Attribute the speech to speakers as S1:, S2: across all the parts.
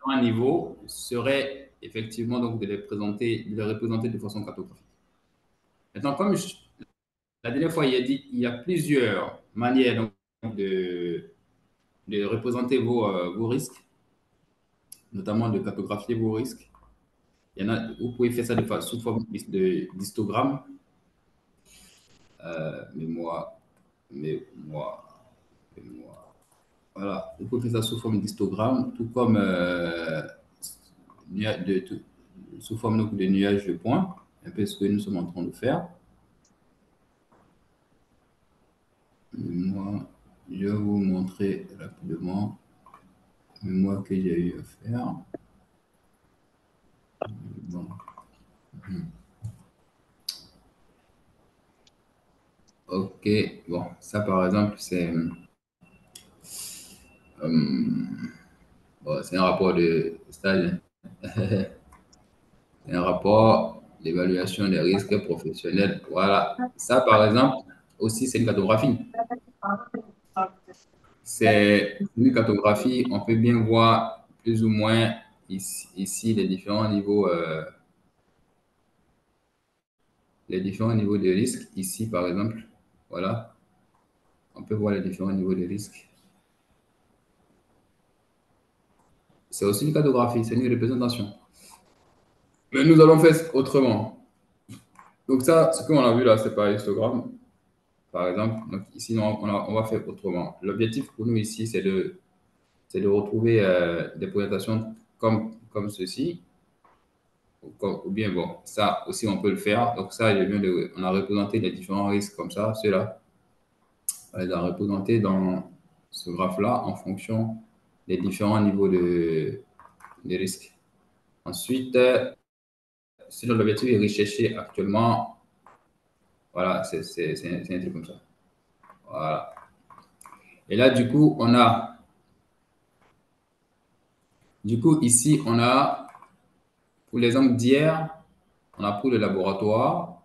S1: un niveau serait effectivement donc de les représenter de façon cartographique. Maintenant, la dernière fois, il a dit il y a plusieurs manières donc, de, de représenter vos risques, notamment de cartographier vos risques. Il y en a, vous pouvez faire ça sous forme d'histogramme. Mémoire, mémoire, mémoire. Voilà, vous pouvez faire ça sous forme d'histogramme, tout comme sous forme donc, de nuages de points, un peu ce que nous sommes en train de faire. Moi, je vais vous montrer rapidement moi que j'ai eu à faire. Bon. Ok, bon, ça par exemple, c'est un rapport de stage, c'est un rapport d'évaluation des risques professionnels. Voilà, ça par exemple, aussi c'est une cartographie. C'est une cartographie, on peut bien voir plus ou moins ici les différents niveaux de risque. Ici par exemple, voilà, on peut voir les différents niveaux de risque. C'est aussi une cartographie, c'est une représentation. Mais nous allons faire autrement. Donc ça, ce qu'on a vu là, c'est par histogramme, par exemple. Donc ici, on va faire autrement. L'objectif pour nous ici, c'est de retrouver des présentations comme ceci. Ou bien, bon, ça aussi, on peut le faire. Donc ça, on a représenté les différents risques comme ça, ceux-là. On les a représentés dans ce graphe-là en fonction des différents niveaux de risques. Ensuite, si l'objectif est recherché actuellement, voilà, c'est un truc comme ça. Voilà. Et là, du coup, ici, on a, pour l'exemple d'hier, on a pris le laboratoire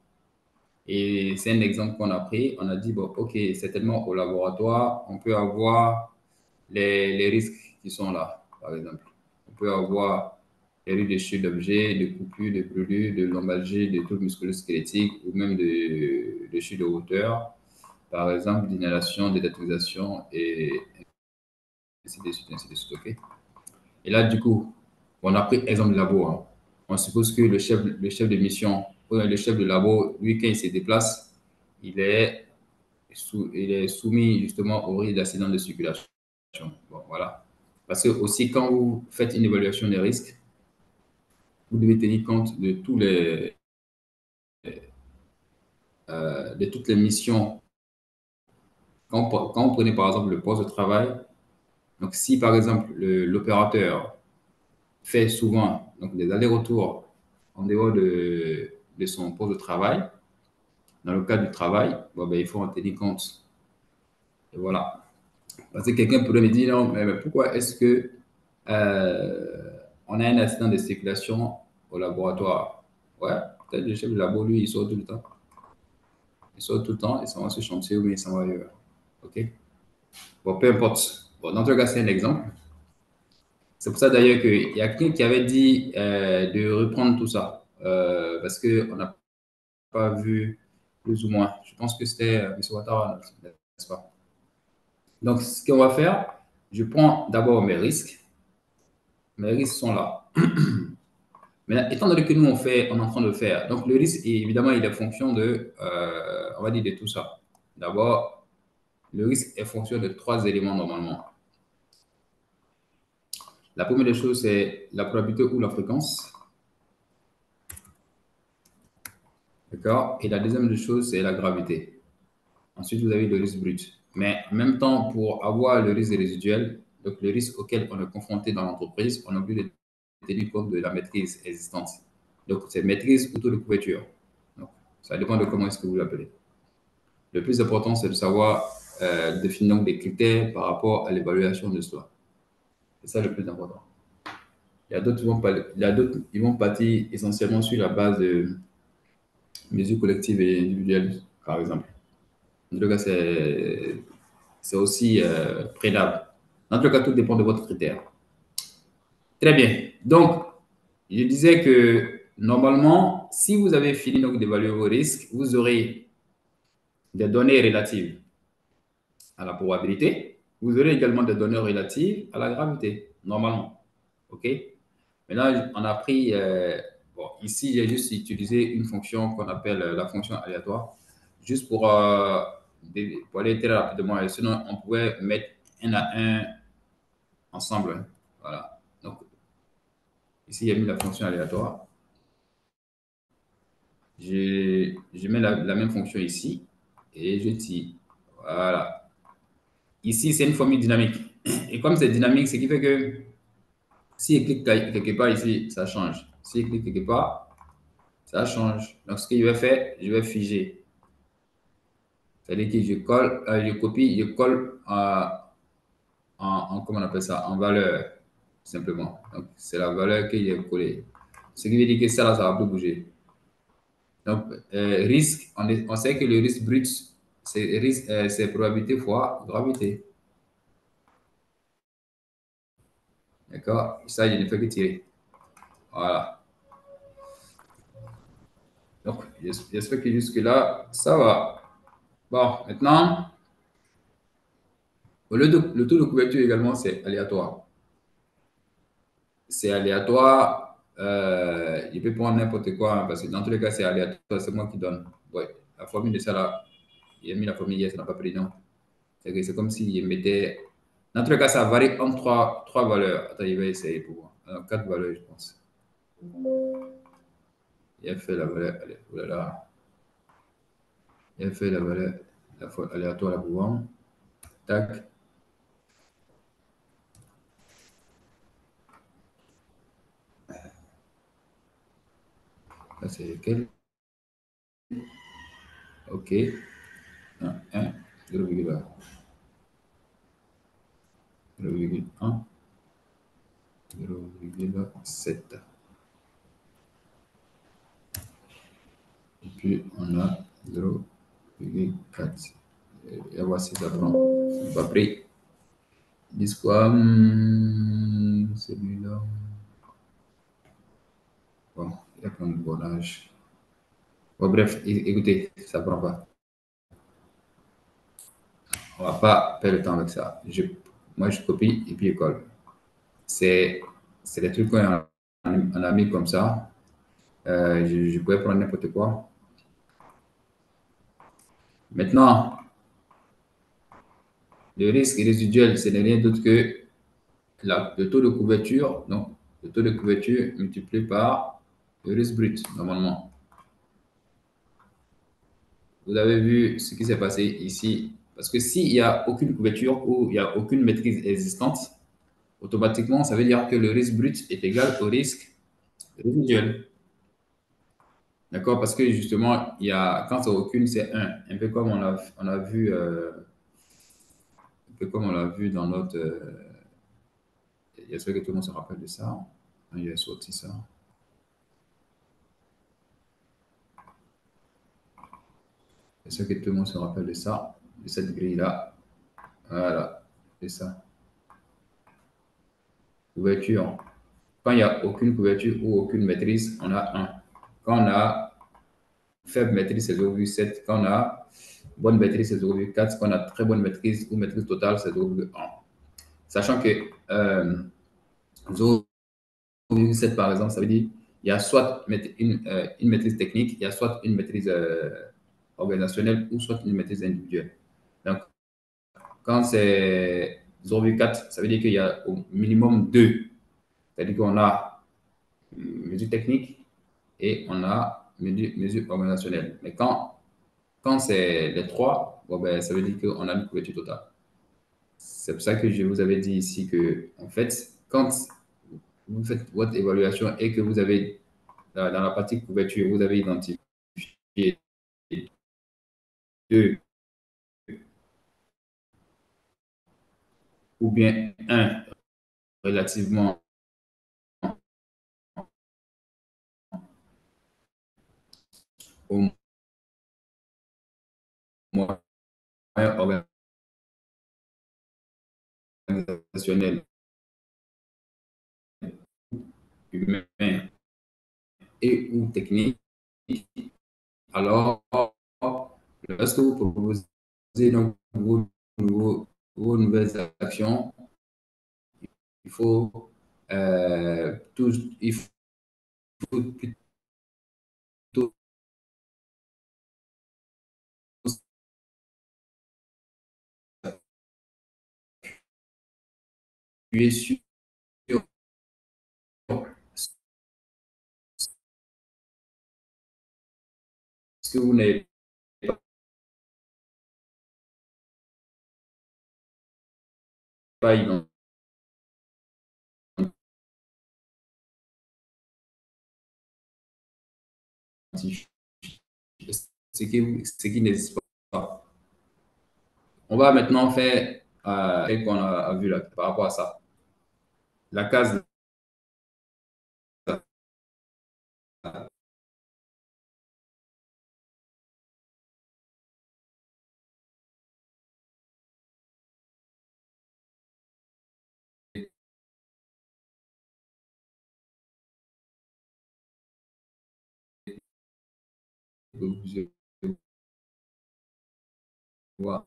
S1: et c'est un exemple qu'on a pris. On a dit, bon, OK, certainement au laboratoire, on peut avoir les risques qui sont là, par exemple. On peut avoir les risques de chute d'objets, de coupure, de brûlure, de lombalgie, de troubles musculo-squelettiques ou même de chute de hauteur, par exemple, d'inhalation, d'étatonisation et ainsi de suite, ainsi de suite. OK. Et là, du coup, on a pris exemple de labo. Hein. On suppose que le chef de mission, le chef de labo, lui, quand il se déplace, il est, il est soumis justement au risque d'accident de circulation. Bon, voilà. Parce que aussi, quand vous faites une évaluation des risques, vous devez tenir compte de toutes les missions. Quand vous prenez par exemple le poste de travail, donc si par exemple l'opérateur fait souvent donc, des allers-retours en dehors de son poste de travail, dans le cadre du travail, bon, ben, il faut en tenir compte. Et voilà. Parce que quelqu'un pourrait me dire, non, mais pourquoi est-ce que on a un accident de circulation au laboratoire? Ouais, peut-être le chef de labo, lui, il sort tout le temps. Il sort tout le temps, il s'en va sur chantier ou bien il s'en va ailleurs. OK? Bon, peu importe. Bon, dans tout cas, c'est un exemple. C'est pour ça d'ailleurs qu'il y a quelqu'un qui avait dit de reprendre tout ça. Parce qu'on n'a pas vu plus ou moins. Je pense que c'était M. Ouattara, n'est-ce pas? Donc, ce qu'on va faire, je prends d'abord mes risques. Mes risques sont là. Mais étant donné que nous, on est en train de faire, donc le risque, évidemment, il est fonction on va dire, de tout ça. D'abord, le risque est fonction de trois éléments normalement. La première des choses, c'est la probabilité ou la fréquence. D'accord? Et la deuxième des choses, c'est la gravité. Ensuite, vous avez le risque brut. Mais en même temps, pour avoir le risque résiduel, donc le risque auquel on est confronté dans l'entreprise, on a obligé de tenir compte de la maîtrise existante. Donc, c'est maîtrise ou taux de couverture. Donc, ça dépend de comment est-ce que vous l'appelez. Le plus important, c'est de savoir définir donc des critères par rapport à l'évaluation de soi. C'est ça le plus important. Il y a d'autres qui vont partir essentiellement sur la base de mesures collectives et individuelles, par exemple. En tout cas, c'est aussi prédable. Dans tout cas, tout dépend de votre critère. Très bien. Donc, je disais que normalement, si vous avez fini donc d'évaluer vos risques, vous aurez des données relatives à la probabilité. Vous aurez également des données relatives à la gravité, normalement. OK? Maintenant, on a pris, bon, ici, j'ai juste utilisé une fonction qu'on appelle la fonction aléatoire, juste pour aller très rapidement. Et sinon, on pouvait mettre un à un ensemble. Voilà. Donc, ici, j'ai mis la fonction aléatoire. Je mets la même fonction ici et je tire. Voilà. Ici, c'est une formule dynamique. Et comme c'est dynamique, ce qui fait que si je clique quelque part ici, ça change. Si je clique quelque part, ça change. Donc, ce que je vais faire, je vais figer. C'est-à-dire que je colle, je copie, je colle comment on appelle ça, en valeur, simplement. Donc, c'est la valeur que j'ai collée. Ce qui veut dire que ça, là, ça va plus bouger. Donc, risque, on sait que le risque brut, c'est probabilité fois gravité. D'accord? Ça, je ne fais que tirer. Voilà. Donc, j'espère que jusque-là, ça va. Bon, maintenant, le taux de couverture également, c'est aléatoire. C'est aléatoire. Je peux prendre n'importe quoi, hein, parce que dans tous les cas, c'est aléatoire. C'est moi qui donne. Ouais. La formule de ça, là, il a mis la formule hier, ça n'a pas pris, non. C'est comme si il mettait. Dans tous les cas, ça varie entre trois valeurs. Attends, il va essayer pour moi. Alors, quatre valeurs, je pense. Il a fait la valeur. Allez, oh là là. Il a fait la valeur aléatoire là pour voir. Tac. Là, c'est lequel? OK. 1, 1, 0,1, 0,7. Et puis, on a 0,4. Et voici, ça prend. Pas pris. Dis quoi? Celui-là. Bon, il y a plein de bornage. Bon, bref, écoutez, ça prend pas. On va pas perdre le temps avec ça. Moi, je copie et puis je colle. C'est, c'est des trucs qu'on a mis comme ça. Je pouvais prendre n'importe quoi. Maintenant, le risque résiduel, ce n'est rien d'autre que le taux de couverture. Donc, le taux de couverture multiplié par le risque brut, normalement. Vous avez vu ce qui s'est passé ici. Parce que s'il n'y a aucune couverture ou il n'y a aucune maîtrise existante, automatiquement, ça veut dire que le risque brut est égal au risque résiduel. D'accord? Parce que justement, quand c'est aucune, c'est un. Un peu comme on a vu, un peu comme on l'a vu dans notre. J'espère que tout le monde se rappelle de ça. Il a sorti ça. J'espère que tout le monde se rappelle de ça, de cette grille-là. Voilà, c'est ça. Couverture. Quand il n'y a aucune couverture ou aucune maîtrise, on a un. Quand on a faible maîtrise, c'est 0,7. Quand on a bonne maîtrise, c'est 0,4. Quand on a très bonne maîtrise ou maîtrise totale, c'est 0,1. Sachant que 0,7, par exemple, ça veut dire il y a soit une maîtrise technique, il y a soit une maîtrise organisationnelle ou soit une maîtrise individuelle. Donc, quand c'est 0,4, ça veut dire qu'il y a au minimum deux. C'est-à-dire qu'on a mesure technique et on a mesure organisationnelle. Mais quand c'est les trois, bon ben, ça veut dire qu'on a une couverture totale. C'est pour ça que je vous avais dit ici que, en fait, quand vous faites votre évaluation et que vous avez, dans la partie couverture, vous avez identifié deux ou bien un relativement au moyen organisationnel humain et ou technique, alors lorsque vous proposez donc vos nouvelles actions, il faut, il faut plutôt appuyer sur ce que vous n'avez pas identifié, ce qui n'existe pas. On va maintenant faire ce qu'on a vu là par rapport à ça. La case je vois.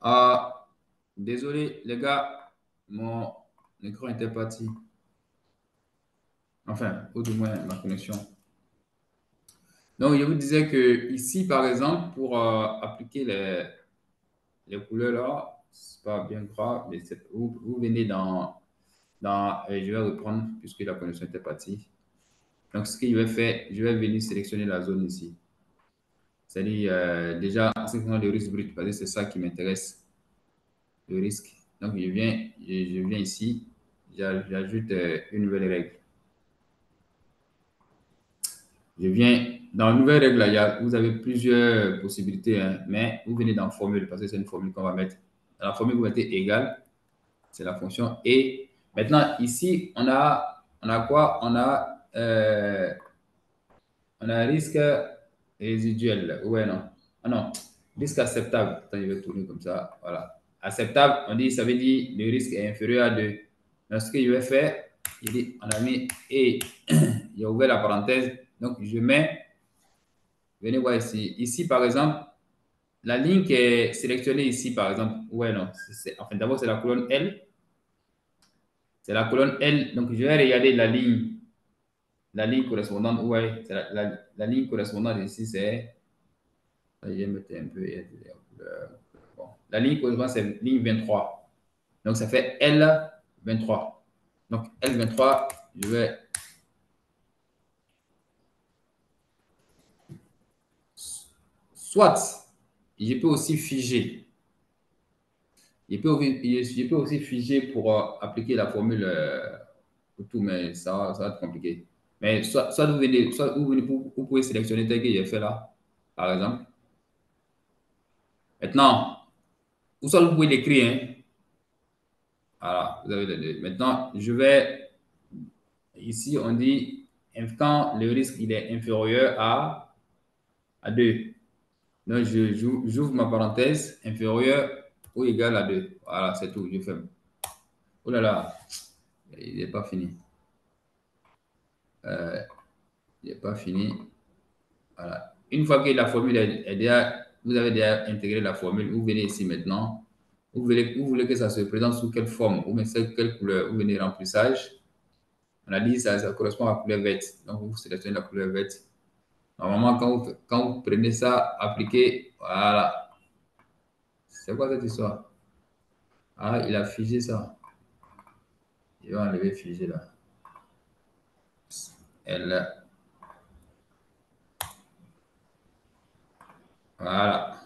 S1: Ah, désolé, les gars, mon écran était parti. Enfin, ou du moins ma connexion. Donc, je vous disais que ici, par exemple, pour appliquer les couleurs là, c'est pas bien grave, mais vous venez je vais reprendre puisque la connexion était partie. Donc, ce que je vais faire, je vais venir sélectionner la zone ici. C'est-à-dire, déjà, en ce qui concerne le risque brut, parce que c'est ça qui m'intéresse, le risque. Donc, je viens ici, j'ajoute une nouvelle règle. Je viens dans la nouvelle règle, là, vous avez plusieurs possibilités, hein, mais vous venez dans formule, parce que c'est une formule qu'on va mettre. Dans la formule, vous mettez égal, c'est la fonction et. Maintenant, ici, on a quoi? On a risque résiduel. Ouais, non. Ah non, risque acceptable. Attends, je vais tourner comme ça. Voilà. Acceptable, ça veut dire le risque est inférieur à 2. Donc, ce que je vais faire, on a mis et j'ai ouvert la parenthèse. Donc, je mets, venez voir ici. Ici, par exemple, la ligne qui est sélectionnée ici, par exemple, ouais, non. Enfin, d'abord, c'est la colonne L. C'est la colonne L. Donc, je vais regarder la ligne correspondante. Ouais, c'est la ligne correspondante ici, c'est. Je vais mettre un peu. Bon. La ligne correspondante, c'est ligne 23. Donc, ça fait L23. Donc, L23, je vais. Soit, je peux aussi figer. Je peux aussi figer pour appliquer la formule pour tout, mais ça va être compliqué. Mais soit vous pouvez sélectionner tel que j'ai fait là, par exemple. Maintenant, ou soit vous pouvez l'écrire, hein. Voilà, vous avez les deux. Maintenant, ici, on dit, quand le risque il est inférieur à 2. Donc, j'ouvre ma parenthèse, inférieur ou égal à 2. Voilà, c'est tout, je ferme. Oh là là, il n'est pas fini. Il n'est pas fini. Voilà. Une fois que la formule est déjà, vous avez déjà intégré la formule, vous venez ici maintenant, vous voulez que ça se présente sous quelle forme, ou bien quelle couleur, vous venez remplissage. On a dit ça correspond à la couleur verte. Donc, vous sélectionnez la couleur verte. Normalement, quand vous prenez ça, appliquez, voilà. C'est quoi cette histoire? Ah, il a figé ça. Il va enlever figé là. Elle, voilà.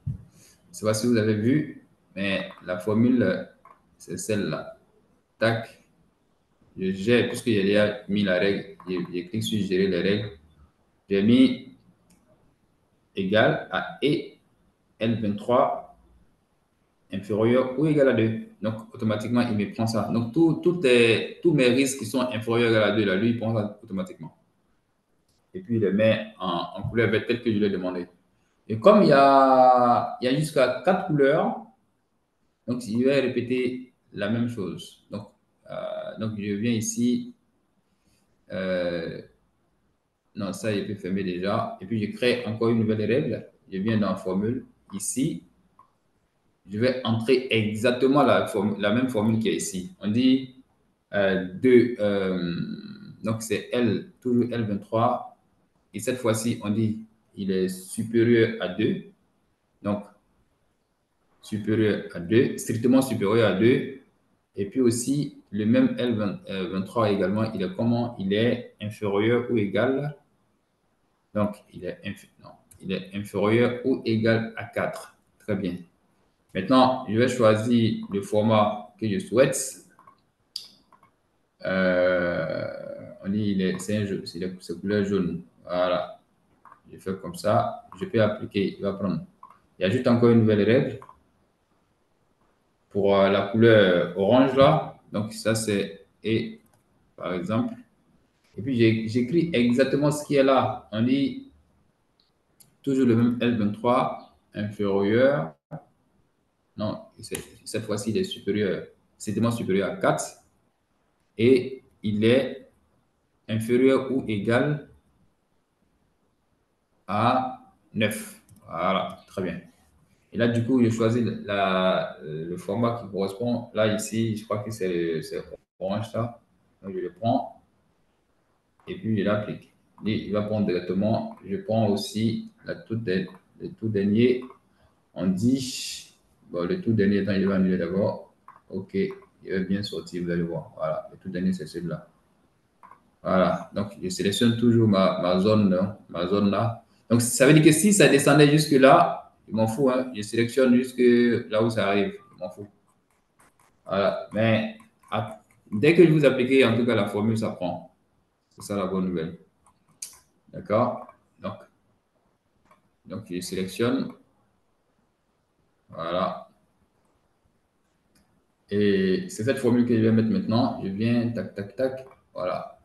S1: Je ne sais pas si vous avez vu, mais la formule, c'est celle-là. Tac. Je gère, puisque j'ai déjà mis la règle, j'ai cliqué sur gérer les règles. J'ai mis égal à et L23 inférieur ou égal à 2. Donc, automatiquement, il me prend ça. Donc, tous mes risques qui sont inférieurs ou égal à 2, là, lui, il prend ça automatiquement. Et puis, il les met en couleur verte telle que je l'ai demandé. Et comme il y a jusqu'à 4 couleurs, donc je vais répéter la même chose. Donc je viens ici. euh, non, ça, il peut fermer déjà. Et puis, je crée encore une nouvelle règle. Je viens dans la formule. Ici, je vais entrer exactement la même formule qui est ici. On dit 2, donc c'est L, toujours L23. Et cette fois-ci, on dit il est supérieur à 2. Donc, supérieur à 2, strictement supérieur à 2. Et puis aussi, le même L23 également, il est comment? Il est inférieur ou égal. Donc, non, il est inférieur ou égal à 4. Très bien. Maintenant, je vais choisir le format que je souhaite. On dit c'est un jeu, c'est couleur jaune. Voilà. Je fais comme ça. Je peux appliquer. Il va prendre. Il ajoute encore une nouvelle règle pour la couleur orange là. Donc, ça, c'est et par exemple. Et puis, j'écris exactement ce qui est là. On dit toujours le même L23 inférieur. Non, cette fois-ci, il est supérieur, strictement supérieur à 4. Et il est inférieur ou égal à 9. Voilà, très bien. Et là, du coup, je choisis le format qui correspond. Là, ici, je crois que c'est orange, ça. Donc, je le prends et puis je l'applique. Il va prendre directement. Je prends aussi le tout dernier. On dit, bon, le tout dernier, attends, il va annuler d'abord. OK, il va bien sortir, vous allez voir. Voilà, le tout dernier, c'est celui-là. Voilà, donc je sélectionne toujours ma zone, hein, ma zone là. Donc ça veut dire que si ça descendait jusque là, je m'en fous, hein, je sélectionne jusque là où ça arrive, je m'en fous. Voilà, mais dès que vous appliquez en tout cas la formule, ça prend. C'est ça la bonne nouvelle. D'accord? Donc je sélectionne, voilà. Et c'est cette formule que je vais mettre maintenant. Je viens, tac, tac, tac, voilà.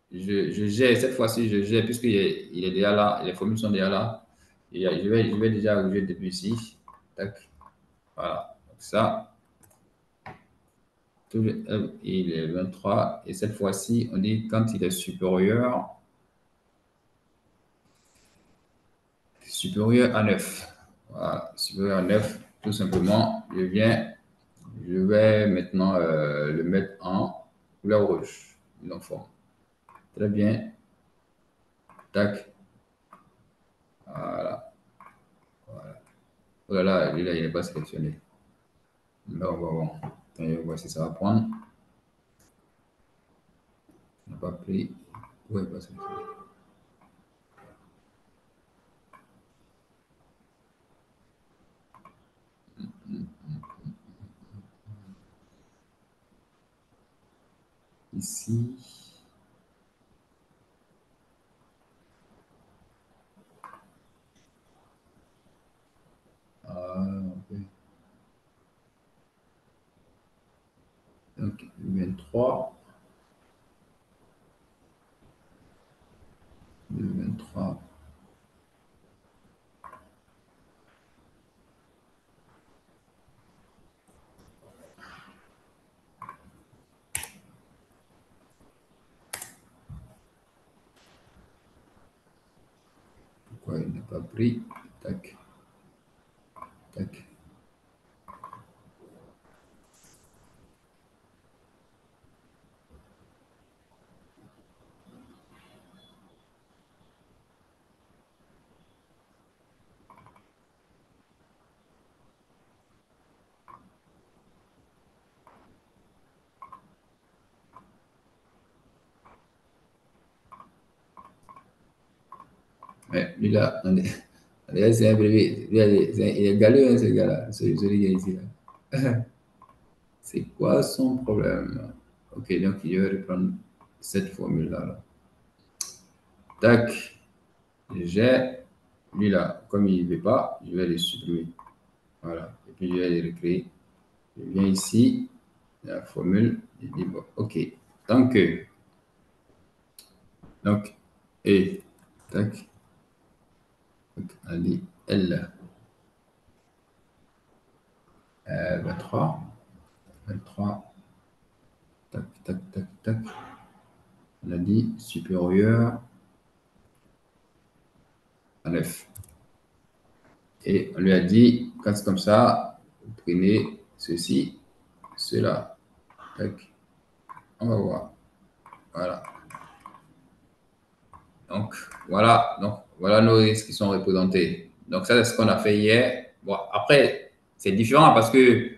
S1: Je gère, cette fois-ci, je gère, puisqu'il est déjà là, les formules sont déjà là. Et je vais déjà ouvrir depuis ici. Tac, voilà. Donc ça, il est 23. Et cette fois-ci, on dit quand il est supérieur à 9. Voilà, supérieur à 9, tout simplement. Je vais maintenant le mettre en couleur rouge, uniforme. Très bien. Tac, voilà. Oh là là, lui là, il n'est pas sélectionné. Bon, bon, bon. Attends, voir si ça va prendre. On n'a pas pris. Oui, pas sélectionné. Ici. Ah, ok. Donc, 23. 23. Pourquoi il n'a pas pris? Tac, tac. Ouais, lui là, c'est un bébé. Il est galeux, hein, ce gars-là, celui qui est ici. Là. C'est quoi son problème? Ok, donc il va reprendre cette formule-là. Là. Tac, j'ai lui là, comme il ne veut pas, je vais le supprimer. Voilà, et puis je vais le recréer. Je viens ici, la formule, je dis bon, ok. Donc, et, tac, donc, on dit L, 23, 23, tac, tac, tac, tac. On a dit supérieur à 9. Et on lui a dit, quand c'est comme ça, vous prenez ceci, cela. Tac. On va voir. Voilà. Donc, voilà nos risques qui sont représentés. Donc, ça, c'est ce qu'on a fait hier. Bon, après, c'est différent parce que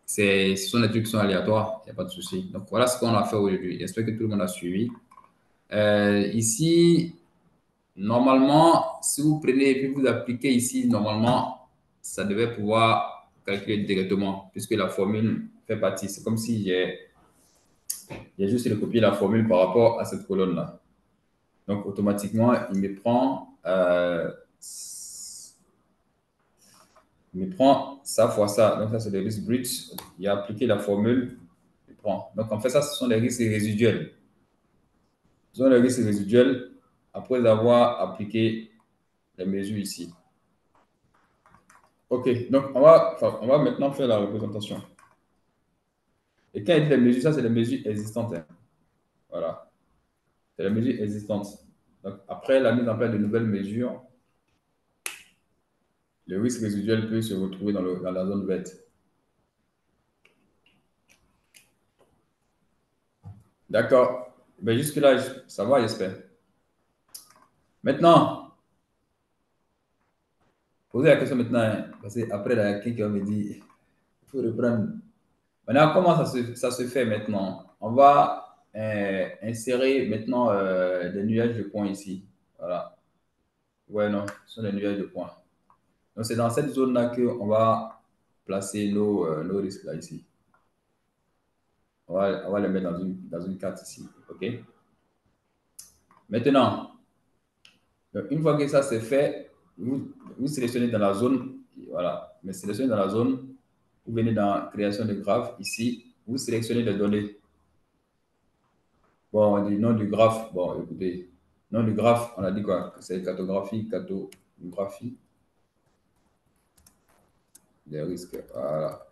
S1: ce sont des trucs qui sont aléatoires. Il n'y a pas de souci. Donc, voilà ce qu'on a fait aujourd'hui. J'espère que tout le monde a suivi. Ici, normalement, si vous prenez et puis vous appliquez ici, normalement, ça devait pouvoir calculer directement puisque la formule fait partie. C'est comme si j'ai juste recopié la formule par rapport à cette colonne-là. Donc, automatiquement, il me prend ça fois ça. Donc, ça, c'est le risque brut. Il a appliqué la formule, il prend. Donc, en fait, ça, ce sont les risques résiduels. Ce sont les risques résiduels après avoir appliqué les mesures ici. OK, donc on va maintenant faire la représentation. Et quand il dit les mesures, ça, c'est les mesures existantes. Hein. Voilà, c'est les mesures existantes. Donc, après la mise en place de nouvelles mesures, le risque résiduel peut se retrouver dans la zone verte. D'accord. Ben jusque-là, ça va, j'espère. Maintenant, posez la question maintenant, hein, parce qu'après, il y a quelqu'un qui va me dire, il faut reprendre. Maintenant, comment ça se fait maintenant? On va insérer maintenant des nuages de points ici. Voilà. Ouais, non, ce sont des nuages de points. Donc, c'est dans cette zone-là qu'on va placer nos risques là, ici. On va les mettre dans une carte ici. OK? Maintenant, donc, une fois que ça c'est fait, vous sélectionnez dans la zone, voilà, mais sélectionnez dans la zone, vous venez dans création de graphe, ici, vous sélectionnez les données. Bon, on dit nom du graphe, bon, écoutez, nom du graphe, on a dit quoi? C'est cartographie des risques, voilà,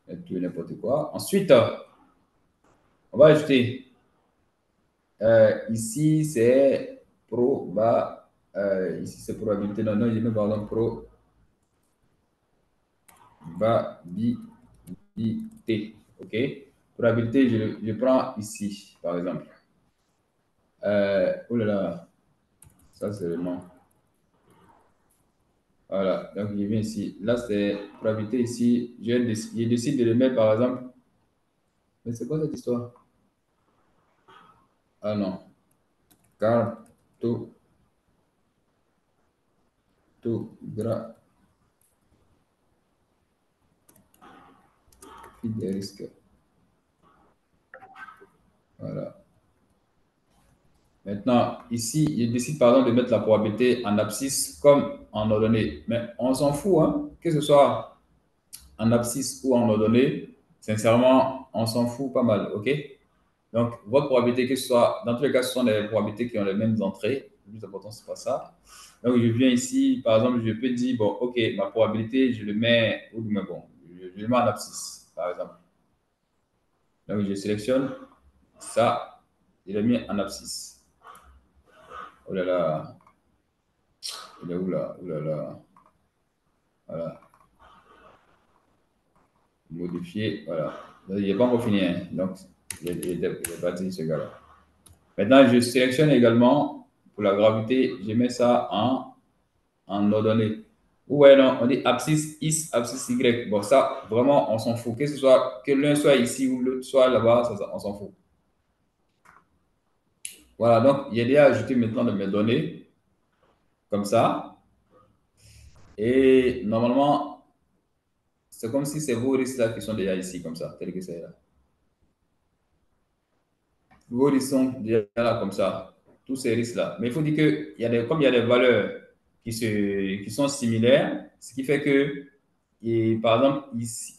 S1: et tout et n'importe quoi. Ensuite, on va ajouter, ici c'est ici c'est probabilité, non, non, je mets par exemple probabilité. OK? Probabilité, je prends ici, par exemple. Oh là là, ça c'est le nom. Voilà, donc je viens ici. Là, c'est probabilité ici. Je décide de le mettre, par exemple. Mais c'est quoi cette histoire? Ah non. Cartographie des risques. Voilà. Maintenant, ici, je décide par exemple de mettre la probabilité en abscisse comme en ordonnée. Mais on s'en fout, hein, que ce soit en abscisse ou en ordonnée. Sincèrement, on s'en fout pas mal, OK? Donc, votre probabilité, que ce soit, dans tous les cas, ce sont des probabilités qui ont les mêmes entrées. Le plus important, c'est pas ça. Donc, je viens ici, par exemple, je peux dire, bon, OK, ma probabilité, je le mets, ou mais bon, je le mets en abscisse, par exemple. Donc, je sélectionne ça, je le mets en abscisse. Oh là là, il est où là? Oh là là, voilà, modifier, voilà. Donc, il n'est pas encore fini, hein. Donc, il est parti, ce gars-là. Maintenant, je sélectionne également, pour la gravité, je mets ça en ordonnée. Ouais, non, on dit abscisse X, abscisse Y. Bon, ça, vraiment, on s'en fout. Que ce soit, que l'un soit ici ou l'autre soit là-bas, on s'en fout. Voilà, donc, il y a déjà ajouté maintenant de mes données. comme ça. Et normalement, c'est comme si c'est vos risques là qui sont déjà ici, comme ça, tel que c'est là. Vos risques sont déjà là, comme ça, tous ces risques-là. Mais il faut dire que comme il y a des valeurs qui sont similaires, ce qui fait que, par exemple,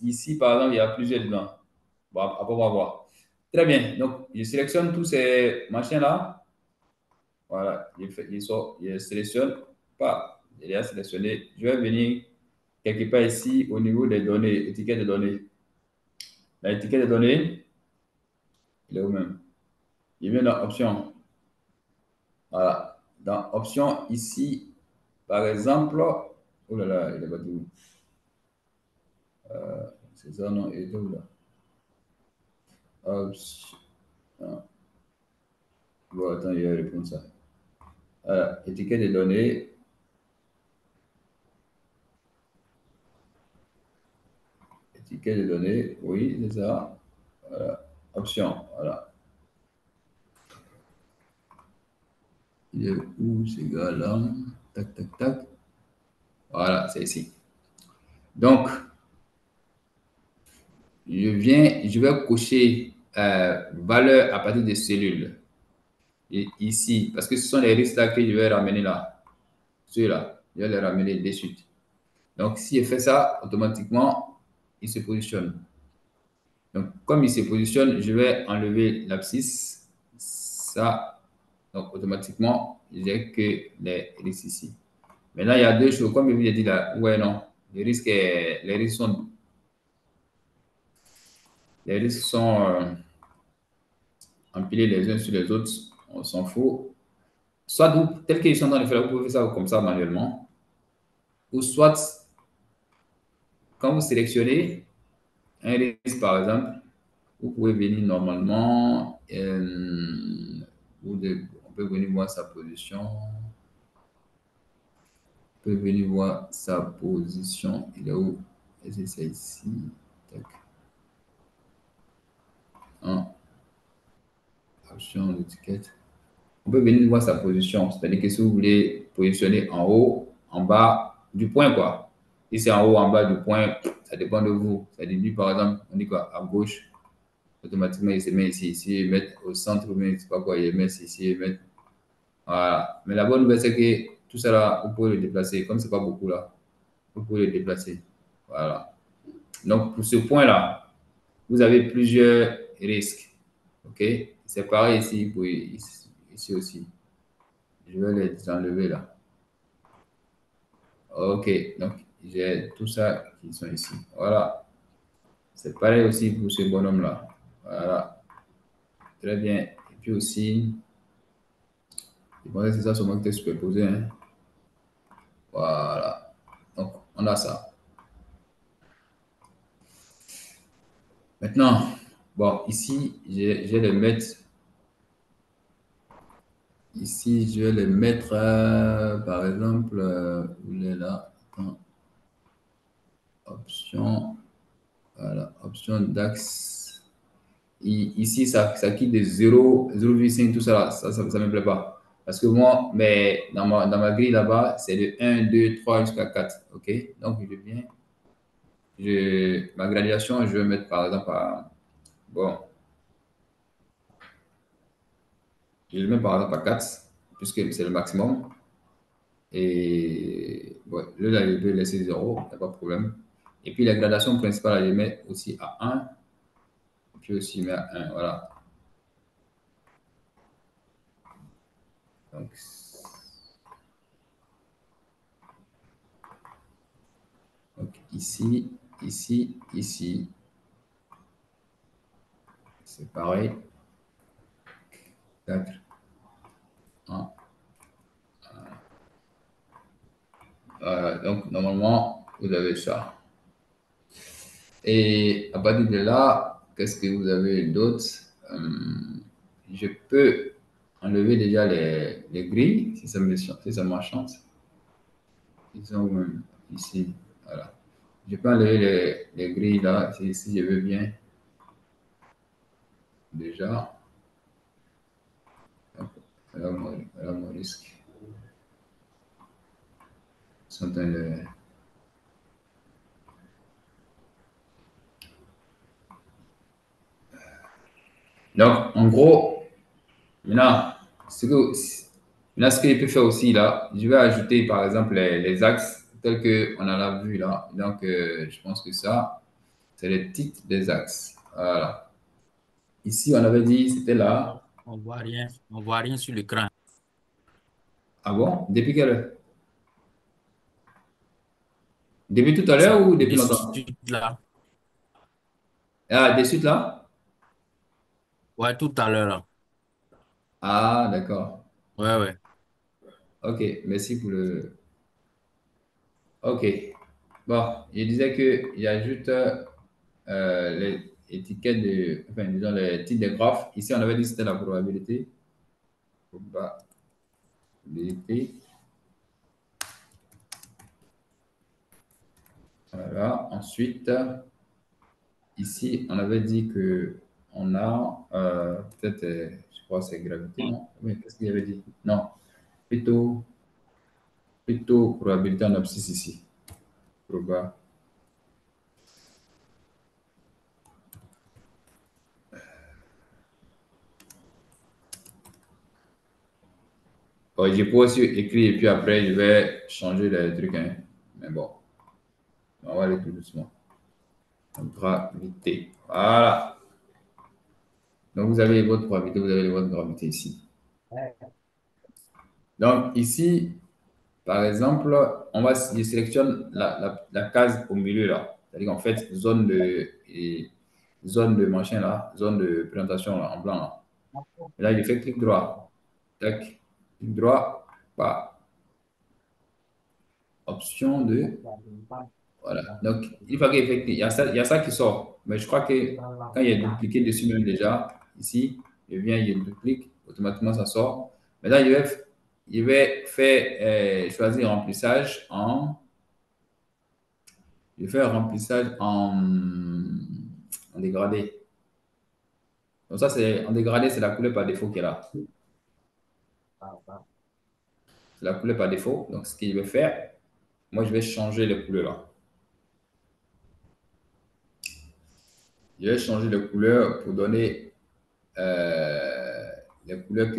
S1: ici, par exemple, il y a plusieurs dedans. Bon, après, on va voir. Très bien. Donc, je sélectionne tous ces machins-là. Voilà. Je sélectionne pas. Il est sélectionné. Je vais venir quelque part ici au niveau des données, étiquette de données. L'étiquette de données, il est où même? Il vient dans option. Voilà. Dans option ici, par exemple, oh là là, il est battu où? C'est ça, non? Il est où là? Option. Ah, bon, attends, il va répondre ça. Étiquette de données, étiquette de données, oui, c'est ça. Voilà. Option, voilà. Il est où ce gars-là? Tac, tac, tac. Voilà, c'est ici. Donc, je vais cocher valeur à partir des cellules. Et ici, parce que ce sont les risques là que je vais ramener là. Ceux-là, je vais les ramener de suite. Donc, si je fais ça, automatiquement, il se positionne. Donc, comme il se positionne, je vais enlever l'abscisse. Ça, donc automatiquement, j'ai que les risques ici. Maintenant, il y a deux choses. Comme je vous ai dit là, ouais, non. Les risques sont, les risques sont empilés les uns sur les autres. On s'en fout. Soit tel qu'ils sont dans le feuille, vous pouvez faire ça comme ça manuellement. Ou soit, quand vous sélectionnez un risque, par exemple, vous pouvez venir normalement. On peut venir voir sa position. On peut venir voir sa position. Il est où? Est-ce que c'est ici? Tac. En option d'étiquette. On peut venir voir sa position. C'est-à-dire que si vous voulez positionner en haut, en bas du point, quoi. Si c'est en haut, en bas du point, ça dépend de vous. Ça dit, par exemple, on dit quoi? À gauche, automatiquement, il se met ici. Si il met au centre, mais c'est pas quoi, il met ici, il met. Voilà. Mais la bonne nouvelle, c'est que tout ça là, vous pouvez le déplacer. Comme c'est pas beaucoup là, vous pouvez le déplacer. Voilà. Donc, pour ce point-là, vous avez plusieurs risques. OK? C'est pareil ici, ici aussi. Je vais les enlever là. OK. Donc, j'ai tout ça qui sont ici. Voilà. C'est pareil aussi pour ce bonhomme-là. Voilà. Très bien. Et puis aussi, je pensais que c'est ça seulement qui était superposé, hein. Voilà. Donc, on a ça. Maintenant, bon, ici, je vais le mettre. Ici, je vais le mettre, par exemple, où il est là. Attends. Option. Voilà. Option DAX. Ici, ça quitte de 0, 0,5, tout ça, là. Ça ne me plaît pas. Parce que moi, mais dans ma grille là-bas, c'est de 1, 2, 3 jusqu'à 4. OK? Donc, je viens. Ma graduation, je vais mettre par exemple à. Bon, je le mets par exemple à 4, puisque c'est le maximum. Et ouais, là, je peux laisser 0, il n'y a pas de problème. Et puis la gradation principale, je mets aussi à 1. Et puis aussi, je mets à 1. Voilà. Donc, ici, ici, ici, c'est pareil. 4, 1. Donc, normalement, vous avez ça. Et à partir de là, qu'est-ce que vous avez d'autre? Je peux enlever déjà les grilles, si ça m'enchante. Ils sont ici. Voilà. Je peux enlever les grilles là, si je veux bien. Déjà. Hop, voilà mon risque. sont en train de- Donc, en gros, maintenant, ce que, maintenant, ce qu'il peut faire aussi, là, je vais ajouter, par exemple, les axes tels qu'on en a vu là. Donc, je pense que ça, c'est le titre des axes. Voilà. Ici, on avait dit, c'était là.
S2: On voit rien sur l'écran.
S1: Ah bon? Depuis quelle heure? Depuis tout à l'heure
S2: C'est
S1: ou depuis
S2: des
S1: longtemps?
S2: suites là.
S1: Ah, des suites là?
S2: Ouais, tout à l'heure là.
S1: Ah, d'accord.
S2: Ouais, ouais.
S1: Ok, merci pour le. Ok. Bon, je disais qu'il ajoute les étiquettes de. Enfin, disons les titres de graphes. Ici, on avait dit que c'était la probabilité. Probabilité. Voilà. Ensuite, ici, on avait dit que on a peut-être, je crois que c'est gravité, non? Oui, qu'est-ce qu'il avait dit? Non, plutôt, plutôt probabilité en abscisse ici. Proba. Bon, je peux aussi écrire et puis après, je vais changer les trucs, hein. Mais bon, on va aller tout doucement. Gravité. Voilà. Donc, vous avez votre probabilité, vous avez votre gravité ici. Donc, ici, par exemple, je sélectionne la case au milieu là. C'est-à-dire qu'en fait, zone de machin là, zone de présentation là, en blanc là. Et là, je fais clic droit. Tac. Clic droit. Bah, option de. Voilà. Donc, une fois qu'il fait clic, il y a ça qui sort. Mais je crois que quand il y a dupliqué dessus même déjà, ici, je viens, il duplique, automatiquement ça sort. Maintenant, je vais faire, choisir remplissage en. Je fais un remplissage en dégradé. Donc ça, c'est en dégradé, c'est la couleur par défaut qui est là. C'est la couleur par défaut. Donc ce que je vais faire, moi, je vais changer les couleurs là. Je vais changer les couleurs pour donner les couleurs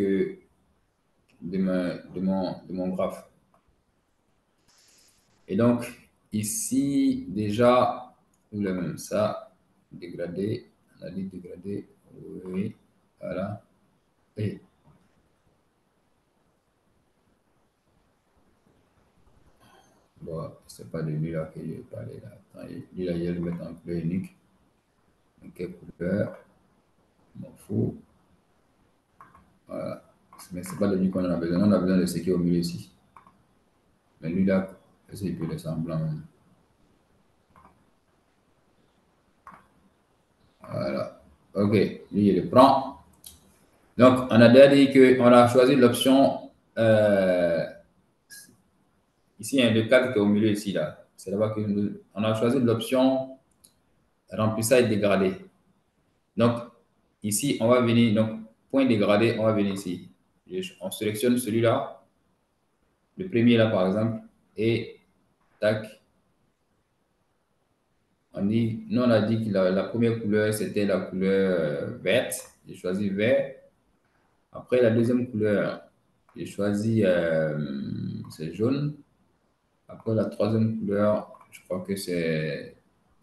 S1: de mon graphe. Et donc, ici, déjà, nous le même ça, dégradé, on a dit dégradé, oui, voilà. Et bon, c'est pas de lui là que je parlais là. Attends, lui là, je vais le mettre en couleur unique. Donc, quelle couleur? Je m'en fous. Voilà. Mais c'est pas de lui qu'on en a besoin. On a besoin de ce qui est au milieu ici. Mais lui là, est-ce qu'il peut le semblant? Voilà. Ok, lui, il le prend. Donc, on a déjà dit qu'on a choisi l'option. Ici, il y a le cadre qui est au milieu ici là. C'est là-bas on a choisi l'option remplissage dégradé. Donc, ici, on va venir, donc, point dégradé, on va venir ici. On sélectionne celui-là, le premier là, par exemple, et tac, on dit, nous, on a dit que la première couleur, c'était la couleur verte. J'ai choisi vert. Après, la deuxième couleur, j'ai choisi, c'est jaune. Après, la troisième couleur, je crois que c'est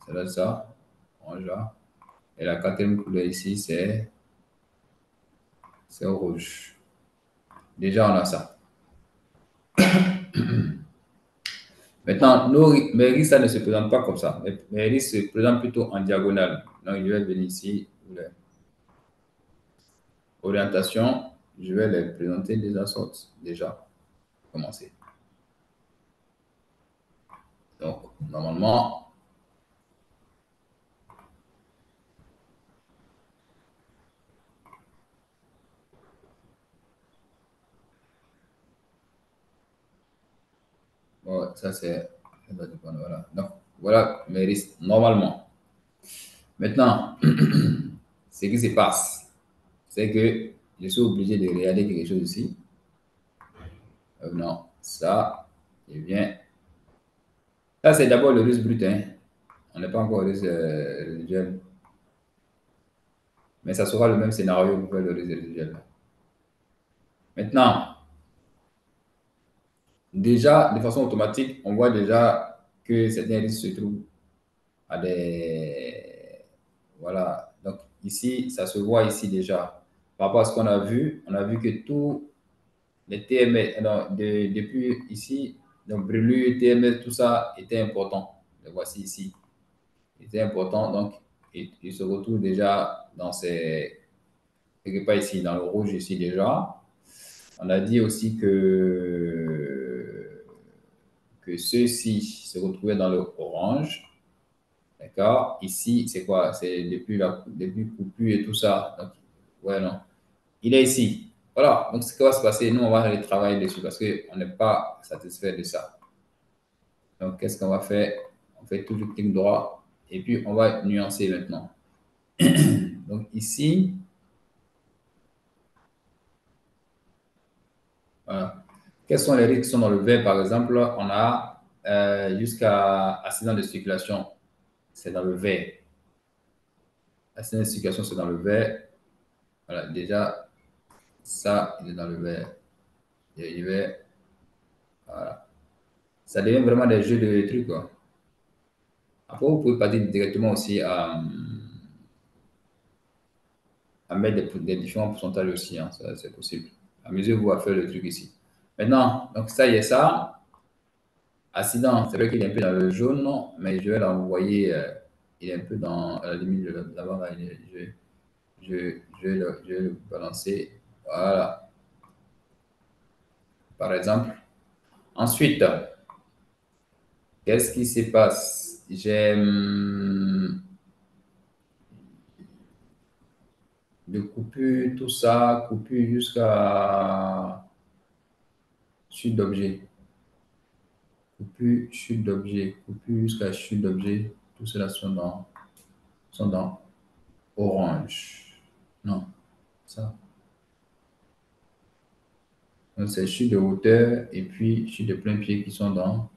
S1: là ça, orange là. Et la quatrième couleur ici, c'est rouge. Déjà, on a ça. Maintenant, mes risques, ça ne se présente pas comme ça. Mes risques se présentent plutôt en diagonale. Donc, je vais venir ici, les orientations, je vais les présenter déjà sortes, déjà, commencer. Donc, normalement, ouais, ça c'est, voilà. Donc, voilà mes risques, normalement. Maintenant, ce qui se passe, c'est que je suis obligé de regarder quelque chose ici. Non, ça, je viens. Ça, c'est d'abord le risque brut, hein. On n'est pas encore au risque résiduel. Mais ça sera le même scénario pour faire le risque résiduel. Maintenant, déjà, de façon automatique, on voit déjà que certains risques se trouvent à des... Voilà. Donc, ici, ça se voit ici déjà. Par rapport à ce qu'on a vu, on a vu que tous les TMS, non, depuis ici, donc brûlure, TMS, tout ça était important. Le voici ici. Était important. Donc, il se retrouve déjà dans ces... quelque part ici, dans le rouge ici déjà. On a dit aussi que ceux-ci se retrouvaient dans le orange. D'accord? Ici, c'est quoi? C'est depuis coupure et tout ça. Donc, ouais, non. Il est ici. Voilà. Donc, ce qui va se passer, nous, on va aller travailler dessus parce qu'on n'est pas satisfait de ça. Donc, qu'est-ce qu'on va faire? On fait toujours clic droit et puis on va nuancer maintenant. Donc, ici, voilà. Quels sont les risques qui sont dans le vert, par exemple? On a jusqu'à accident de circulation, c'est dans le vert. Accident de circulation, c'est dans le vert. Voilà, déjà, ça, il est dans le vert. Il est, voilà. Ça devient vraiment des jeux de trucs, quoi. Après, vous pouvez partir directement aussi à mettre des différents pourcentages aussi, hein, ça, c'est possible. Amusez-vous à faire le truc ici. Maintenant, donc ça y est, ça. Accident, c'est vrai qu'il est un peu dans le jaune, non, mais je vais l'envoyer, il est un peu dans à la limite de d'avant, là, je vais le balancer. Voilà, par exemple. Ensuite, qu'est-ce qui se passe? J'ai de coupure, tout ça, coupure jusqu'à chute d'objet. Coupure, chute d'objet, coupure jusqu'à chute d'objet. Tout cela sont dans orange. Non, ça. Donc, c'est chute de hauteur et puis chute de plein pied qui sont dans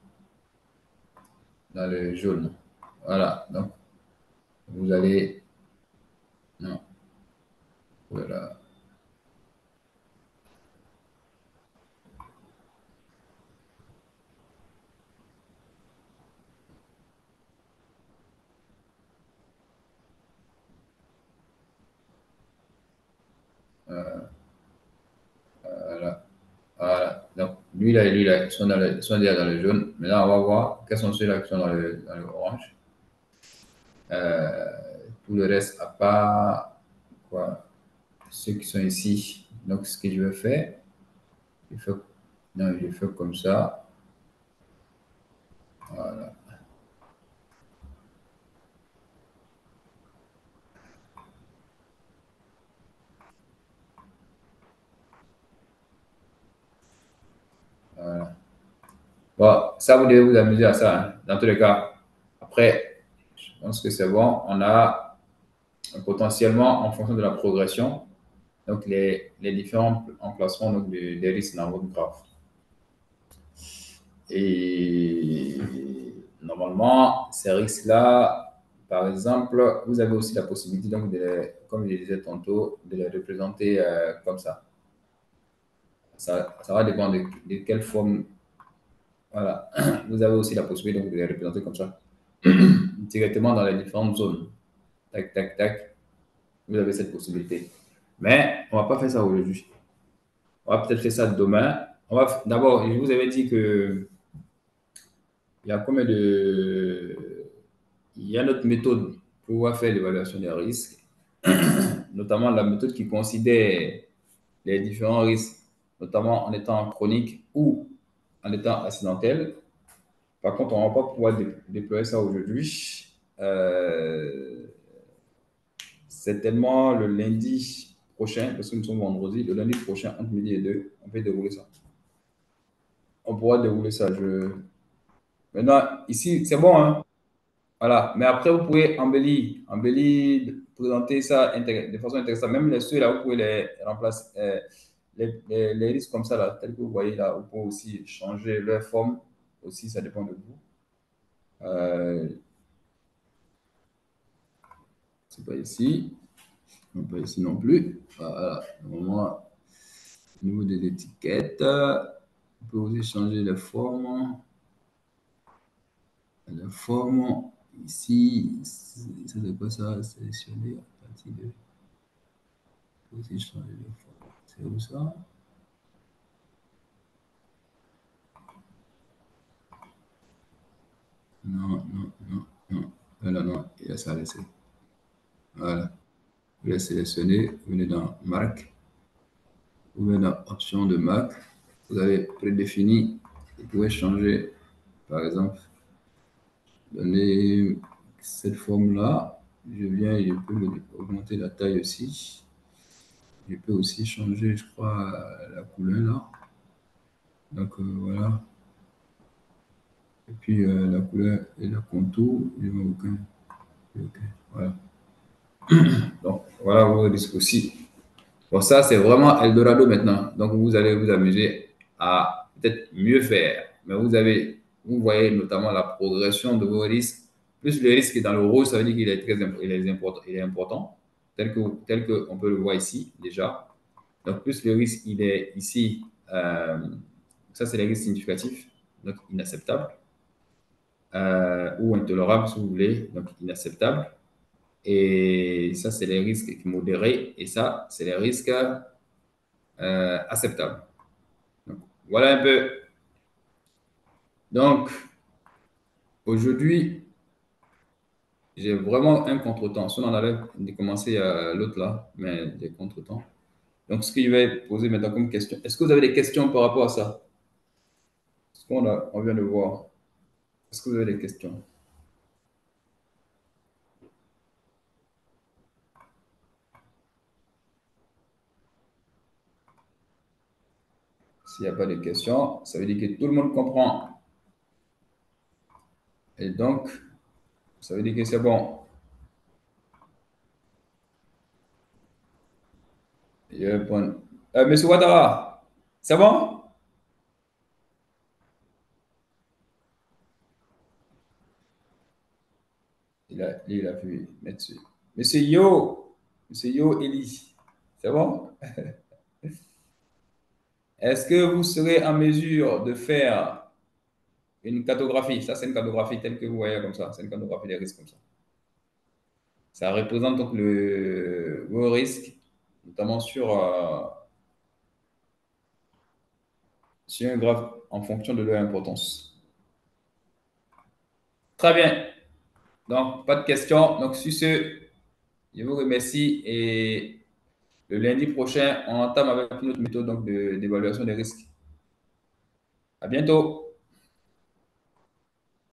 S1: le jaune. Voilà. Donc, vous allez. Non, voilà. Voilà. Voilà. Donc, lui là et lui là, ils sont déjà dans le jaune. Maintenant, on va voir quels sont ceux-là qui sont dans le orange. Euh, tout le reste, à part quoi, ceux qui sont ici. Donc, ce que je vais faire, je fais, non, je fais comme ça. Voilà. Voilà. Bon, ça, vous devez vous amuser à ça, hein. Dans tous les cas, après, je pense que c'est bon. On a potentiellement, en fonction de la progression, donc les différents emplacements donc, des risques dans votre graphe. Et normalement, ces risques-là, par exemple, vous avez aussi la possibilité, donc, comme je disais tantôt, de les représenter comme ça. Ça va dépendre de quelle forme. Voilà. Vous avez aussi la possibilité donc, de les représenter comme ça, directement dans les différentes zones. Tac, tac, tac. Vous avez cette possibilité. Mais on ne va pas faire ça aujourd'hui. On va peut-être faire ça demain. D'abord, je vous avais dit que il y a combien de... Il y a notre méthode pour pouvoir faire l'évaluation des risques, notamment la méthode qui considère les différents risques, notamment en étant chronique ou en étant accidentel. Par contre, on ne va pas pouvoir déployer ça aujourd'hui. Euh, Certainement le lundi prochain, parce que nous sommes vendredi, le lundi prochain, entre midi et 2, on peut dérouler ça. On pourra dérouler ça. Maintenant, ici, c'est bon, hein? Voilà. Mais après, vous pouvez embellir, présenter ça de façon intéressante. Même les ceux-là, vous pouvez les remplacer. Les risques comme ça, là, tels que vous voyez là, vous pouvez aussi changer leur forme. Aussi, ça dépend de vous. Euh, c'est pas ici. Non, pas ici non plus. Voilà. Normalement, au niveau des étiquettes, on peut aussi changer la forme. La forme, ici, ça c'est quoi ça? Sélectionner à partir de. On peut aussi changer de forme. C'est où ça? Non, non, non, non. Voilà, non, il y a ça à laisser. Voilà. Vous les sélectionnez, vous venez dans Marque, vous venez dans Option de marque. Vous avez prédéfini, vous pouvez changer, par exemple, donner cette forme-là. Je viens et je peux augmenter la taille aussi. Je peux aussi changer, je crois, la couleur là. Donc voilà. Et puis la couleur et le contour, je mets aucun. Ok, voilà. Donc voilà vos risques aussi. Bon, ça, c'est vraiment Eldorado maintenant. Donc, vous allez vous amuser à peut-être mieux faire. Mais vous voyez notamment la progression de vos risques. Plus le risque est dans le rouge, ça veut dire qu'il est il est important, tel que on peut le voir ici déjà. Donc, plus le risque il est ici, ça c'est les risques significatifs, donc inacceptable, ou intolérable si vous voulez, donc inacceptable. Et ça, c'est les risques modérés, et ça, c'est les risques acceptables. Donc, voilà un peu. Donc, aujourd'hui, j'ai vraiment un contretemps. Si on en avait commencé l'autre là, mais des contretemps. Donc, ce que je vais poser maintenant comme question, est-ce que vous avez des questions par rapport à ça? Ce on vient de voir. Est-ce que vous avez des questions? S'il n'y a pas de questions, ça veut dire que tout le monde comprend. Et donc, ça veut dire que c'est bon. Monsieur Ouattara, c'est bon? Il a pu mettre dessus. Monsieur Yo Eli, c'est bon? Est-ce que vous serez en mesure de faire une cartographie? Ça, c'est une cartographie telle que vous voyez comme ça. C'est une cartographie des risques comme ça. Ça représente donc vos risques, notamment sur un graphe en fonction de leur importance. Très bien. Donc, pas de questions. Donc, sur ce, je vous remercie et le lundi prochain, on entame avec une autre méthode donc d'évaluation des risques. À bientôt.